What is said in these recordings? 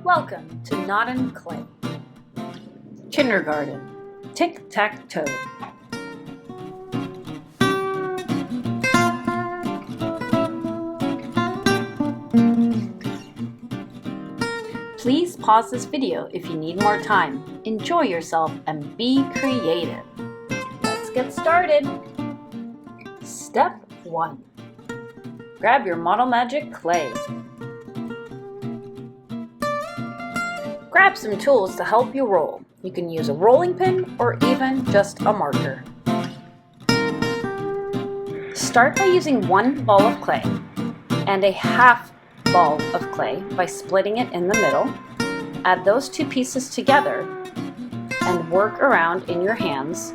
Welcome to Not in Clay. Kindergarten. Tic Tac Toe. Please pause this video if you need more time. Enjoy yourself and be creative. Let's get started. Step 1. Grab your Model Magic clay. Grab some tools to help you roll. You can use a rolling pin or even just a marker. Start by using one ball of clay and a half ball of clay by splitting it in the middle. Add those two pieces together and work around in your hands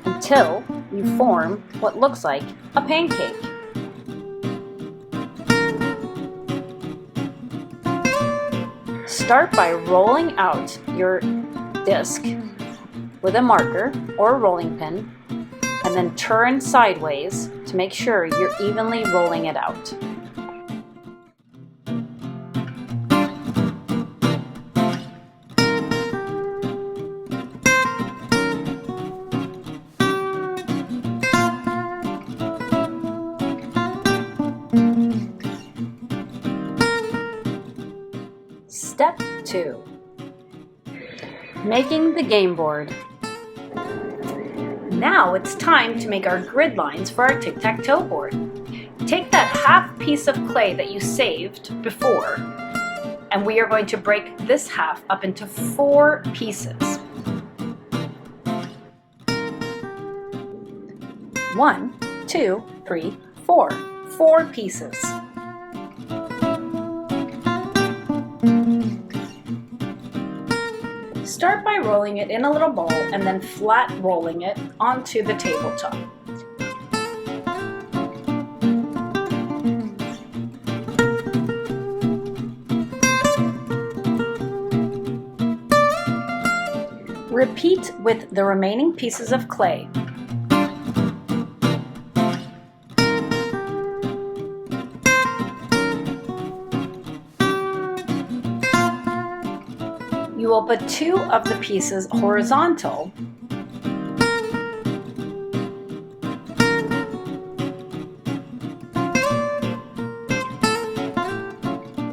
until you form what looks like a pancake. Start by rolling out your disc with a marker or a rolling pin and then turn sideways to make sure you're evenly rolling it out. Step 2. Making the game board. Now it's time to make our grid lines for our tic-tac-toe board. Take that half piece of clay that you saved before, and we are going to break this half up into 4 pieces. 1, 2, 3, 4. 4 pieces. Start by rolling it in a little ball and then flat rolling it onto the tabletop. Repeat with the remaining pieces of clay. You will put 2 of the pieces horizontal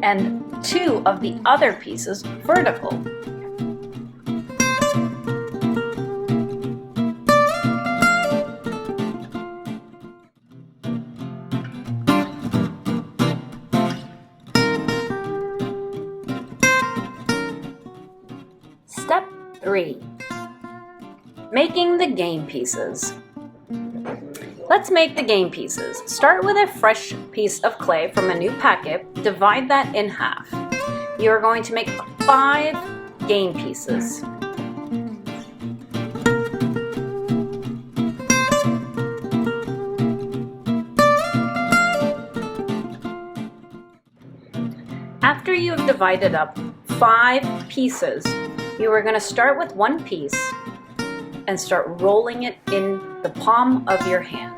and 2 of the other pieces vertical. Step 3. Making the game pieces. Let's make the game pieces. Start with a fresh piece of clay from a new packet. Divide that in half. You are going to make 5 game pieces. After you have divided up 5 pieces, you are going to start with one piece and start rolling it in the palm of your hand.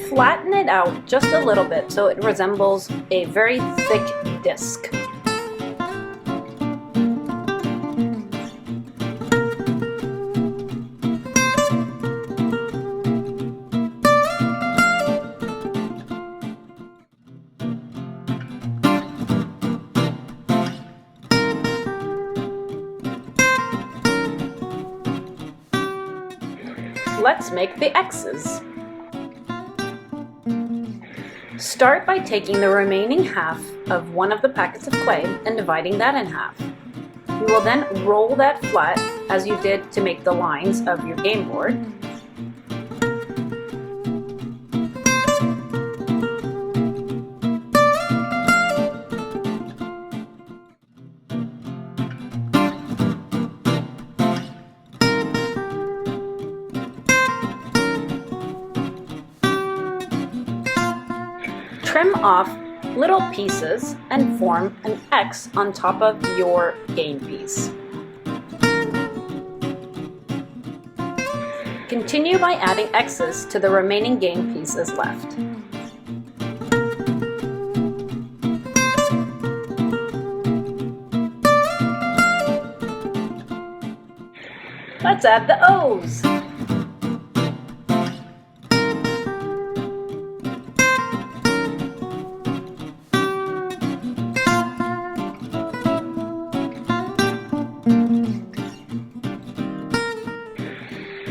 Flatten it out just a little bit so it resembles a very thick disc. Let's make the X's. Start by taking the remaining half of one of the packets of clay and dividing that in half. You will then roll that flat as you did to make the lines of your game board. Trim off little pieces and form an X on top of your game piece. Continue by adding X's to the remaining game pieces left. Let's add the O's.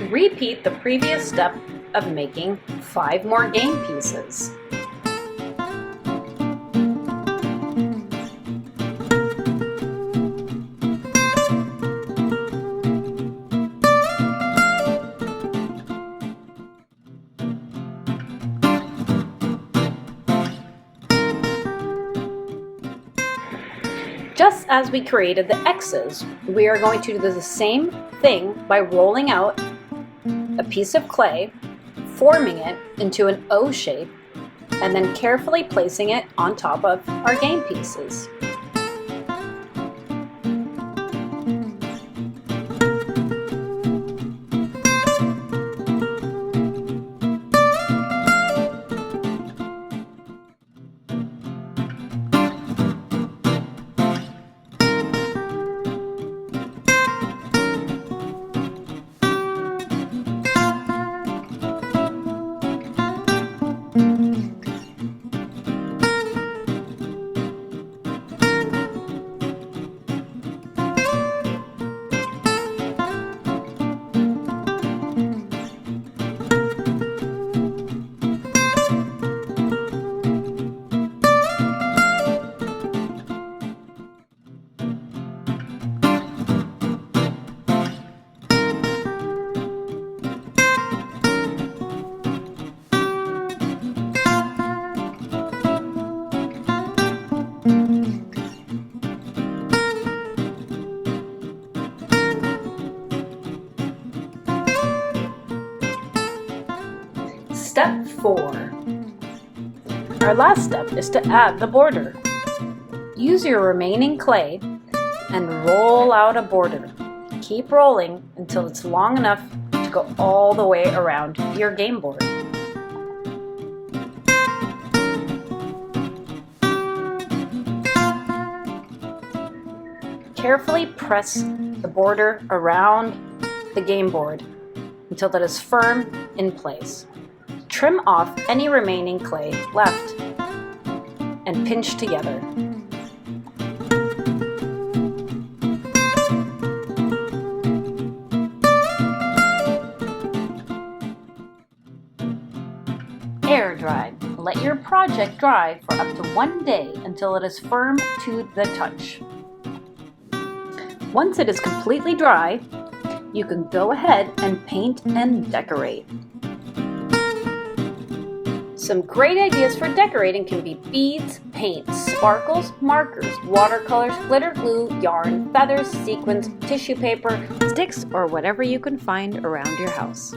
Repeat the previous step of making 5 more game pieces. Just as we created the X's, we are going to do the same thing by rolling out a piece of clay, forming it into an O shape, and then carefully placing it on top of our game pieces. Step 4. Our last step is to add the border. Use your remaining clay and roll out a border. Keep rolling until it's long enough to go all the way around your game board. Carefully press the border around the game board until that is firm in place. Trim off any remaining clay left and pinch together. Air dry. Let your project dry for up to 1 day until it is firm to the touch. Once it is completely dry, you can go ahead and paint and decorate. Some great ideas for decorating can be beads, paint, sparkles, markers, watercolors, glitter glue, yarn, feathers, sequins, tissue paper, sticks, or whatever you can find around your house.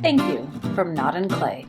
Thank you from Knot and Clay.